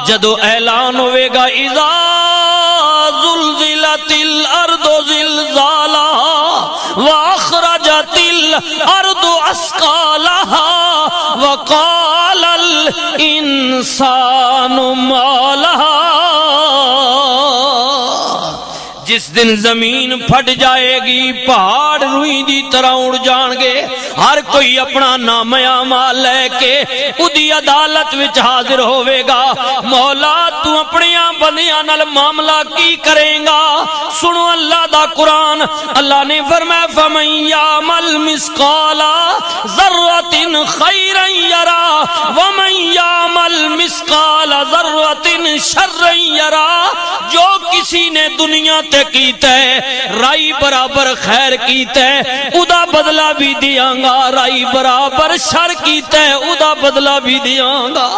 جدو اعلان ہوئے گا اذا زلزلت الارض زلزالها واخرجت الارض اثقالها وقال الانسان ما لها، جس دن زمین پھٹ جائے گی، پہاڑ روئی دی طرح اڑ جان گے، ہر کوئی اپنا نام اعمال لے کے اودی عدالت وچ حاضر ہوئے گا۔ مولا تو اپنی بندیاں نال معاملہ کی کریں گا؟ سنو اللہ دا قرآن، اللہ نے فرمایا فمن یعمل مثقال ذرۃ خیرا یرا ومن یعمل مثقال ذرۃ شرا یرا، جو کسی نے دنیا تے کیتا ہے رائی برابر خیر کیتا ہے ادا بدلہ بھی دیاں گا، رائی برابر شر کیتا ہے ادا بدلہ بھی دیاں گا۔